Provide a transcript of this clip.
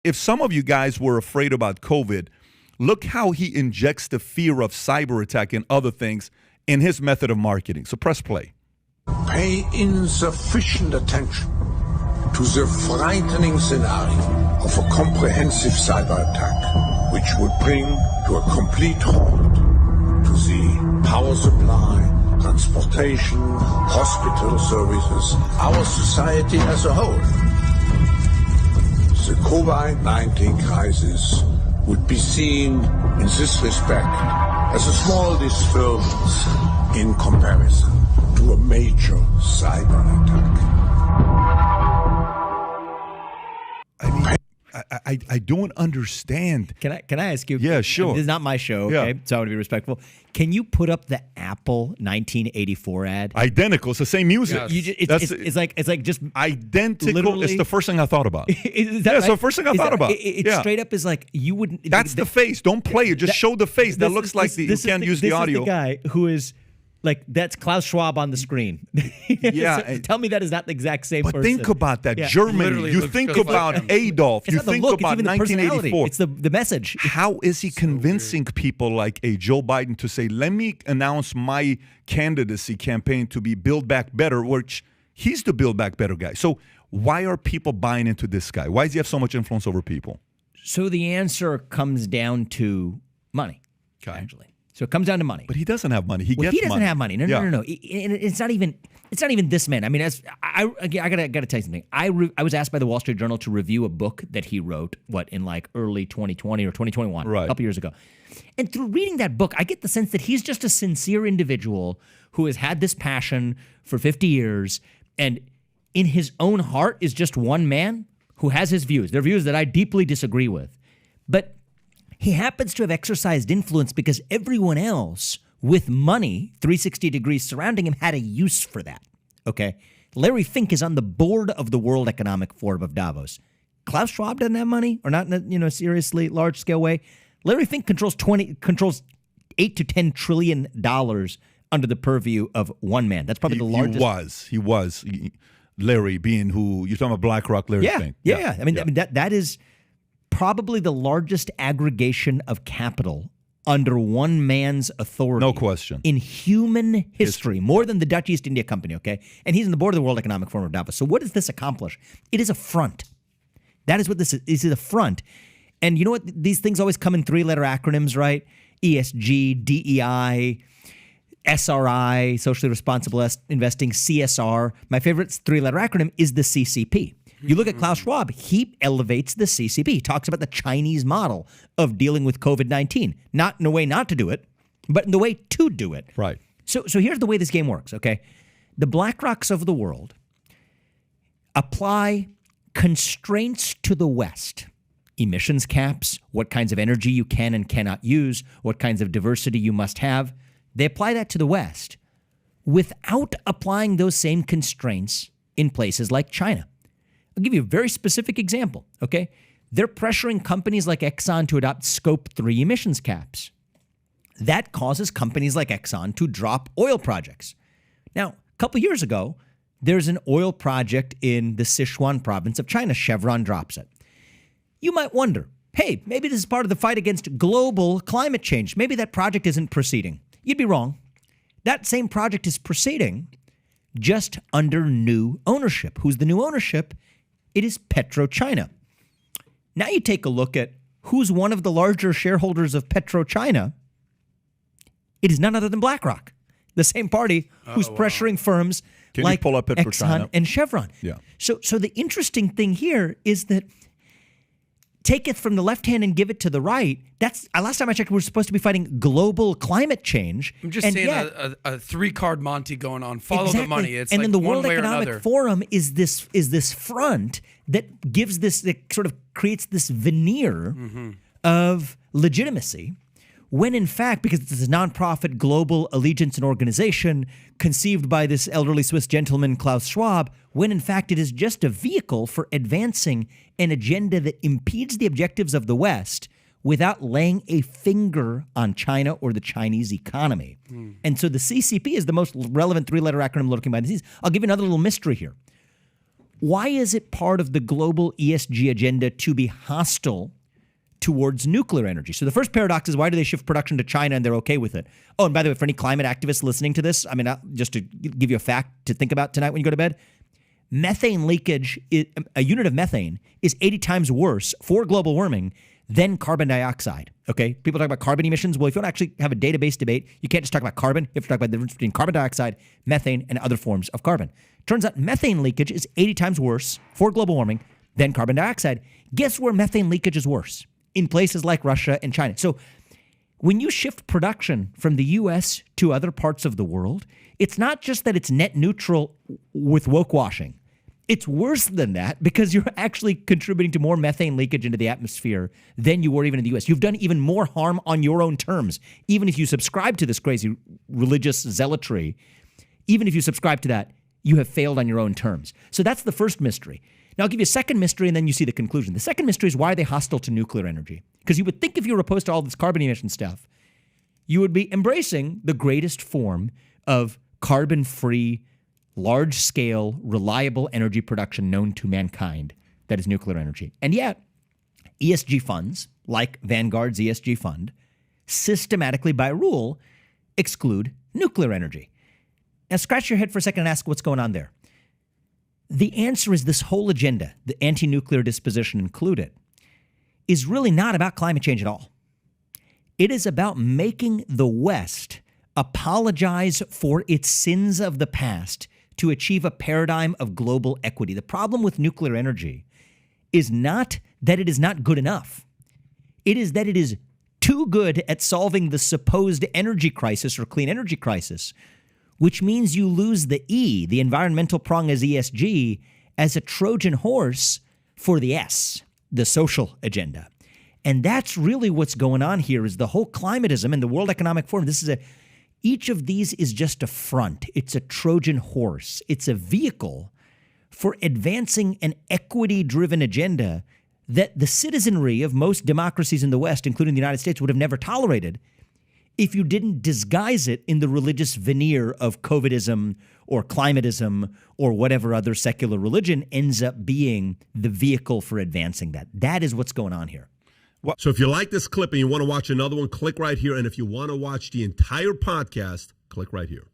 if some of you guys were afraid about COVID, look how he injects the fear of cyber attack and other things in his method of marketing. So press play. Pay insufficient attention to the frightening scenario of a comprehensive cyber attack, which would bring to a complete halt to the power supply, transportation, hospital services, our society as a whole. The COVID-19 crisis would be seen in this respect as a small disturbance in comparison to a major cyber attack. I don't understand. Can I ask you? Yeah, sure. This is not my show, okay? Yeah. So I want to be respectful. Can you put up the Apple 1984 ad? Identical. It's the same music. Yes. It's like just identical. literally. It's the first thing I thought about. Is that It's the first thing I thought about. It Yeah. straight up is like you wouldn't. That's the face. Don't play it. Just show the face. That looks like you can't use the audio. This is the guy who is like, that's Klaus Schwab on the screen. Yeah. So tell me that is not the exact same But person. think about that. Yeah. Germany. Literally You looks think just like about him. Adolf. It's You not the think look, about it's even the personality. 1984. It's the message. How is he convincing people like a Joe Biden to say, let me announce my candidacy campaign to be Build Back Better, which he's the Build Back Better guy. So why are people buying into this guy? Why does he have so much influence over people? So the answer comes down to money, actually. So it comes down to money. But he doesn't have money. He Well, gets he doesn't money. have money. No. It's not even this man. I mean, I gotta tell you something. I was asked by the Wall Street Journal to review a book that he wrote, in like early 2020 or 2021, Right. a couple years ago. And through reading that book, I get the sense that he's just a sincere individual who has had this passion for 50 years, and in his own heart is just one man who has his views. They're views that I deeply disagree with, but he happens to have exercised influence because everyone else with money, 360 degrees surrounding him, had a use for that. Okay? Larry Fink is on the board of the World Economic Forum of Davos. Klaus Schwab doesn't have money, or not in a seriously large-scale way. Larry Fink controls 8 to 10 trillion dollars under the purview of one man. That's probably the largest. He was. Larry being who, you're talking about BlackRock, Larry Fink. Yeah. I mean, that is probably the largest aggregation of capital under one man's authority. No question. In human history, more than the Dutch East India Company, okay? And he's on the board of the World Economic Forum of Davos. So what does this accomplish? It is a front. That is what this is. This is a front. And you know what? These things always come in three-letter acronyms, right? ESG, DEI, SRI, socially responsible investing, CSR. My favorite three-letter acronym is the CCP. You look at Klaus Schwab, he elevates the CCP. He talks about the Chinese model of dealing with COVID-19. Not in a way not to do it, but in the way to do it. Right. So here's the way this game works, okay? The BlackRocks of the world apply constraints to the West. Emissions caps, what kinds of energy you can and cannot use, what kinds of diversity you must have. They apply that to the West without applying those same constraints in places like China. I'll give you a very specific example, okay? They're pressuring companies like Exxon to adopt Scope 3 emissions caps. That causes companies like Exxon to drop oil projects. Now, a couple years ago, there's an oil project in the Sichuan province of China. Chevron drops it. You might wonder, hey, maybe this is part of the fight against global climate change. Maybe that project isn't proceeding. You'd be wrong. That same project is proceeding just under new ownership. Who's the new ownership? It is PetroChina. Now you take a look at who's one of the larger shareholders of PetroChina. It is none other than BlackRock, the same party who's pressuring firms like pull up Exxon and Chevron. Yeah. So the interesting thing here is that take it from the left hand and give it to the right. That's last time I checked, we're supposed to be fighting global climate change. I'm just saying a three-card Monty going on. Follow the money. It's and like then the one World way or Economic another. Forum is this front that gives this, that sort of creates this veneer of legitimacy, when in fact, because it's a nonprofit global allegiance and organization conceived by this elderly Swiss gentleman, Klaus Schwab, when in fact it is just a vehicle for advancing an agenda that impedes the objectives of the West without laying a finger on China or the Chinese economy. And so the CCP is the most relevant three-letter acronym lurking behind the scenes. I'll give you another little mystery here. why is it part of the global ESG agenda to be hostile towards nuclear energy? So the first paradox is, why do they shift production to China and they're okay with it? Oh, and by the way, for any climate activists listening to this, I mean, just to give you a fact to think about tonight when you go to bed, methane leakage, a unit of methane, is 80 times worse for global warming than carbon dioxide, okay? People talk about carbon emissions. Well, if you don't actually have a database debate, you can't just talk about carbon. You have to talk about the difference between carbon dioxide, methane, and other forms of carbon. Turns out methane leakage is 80 times worse for global warming than carbon dioxide. Guess where methane leakage is worse? In places like Russia and China. So when you shift production from the U.S. to other parts of the world, it's not just that it's net neutral with woke washing. It's worse than that, because you're actually contributing to more methane leakage into the atmosphere than you were even in the U.S. You've done even more harm on your own terms. Even if you subscribe to this crazy religious zealotry, even if you subscribe to that, you have failed on your own terms. So that's the first mystery. Now I'll give you a second mystery, and then you see the conclusion. The second mystery is, why are they hostile to nuclear energy? Because you would think if you were opposed to all this carbon emission stuff, you would be embracing the greatest form of carbon-free, large-scale, reliable energy production known to mankind, that is nuclear energy. And yet, ESG funds, like Vanguard's ESG fund, systematically, by rule, exclude nuclear energy. Now, scratch your head for a second and ask what's going on there. The answer is, this whole agenda, the anti-nuclear disposition included, is really not about climate change at all. It is about making the West apologize for its sins of the past to achieve a paradigm of global equity. The problem with nuclear energy is not that it is not good enough. It is that it is too good at solving the supposed energy crisis or clean energy crisis, which means you lose the E, the environmental prong as ESG, as a Trojan horse for the S, the social agenda. And that's really what's going on here, is the whole climatism and the World Economic Forum. Each of these is just a front. It's a Trojan horse. It's a vehicle for advancing an equity-driven agenda that the citizenry of most democracies in the West, including the United States, would have never tolerated if you didn't disguise it in the religious veneer of COVIDism or climatism or whatever other secular religion ends up being the vehicle for advancing that. That is what's going on here. So if you like this clip and you want to watch another one, click right here. And if you want to watch the entire podcast, click right here.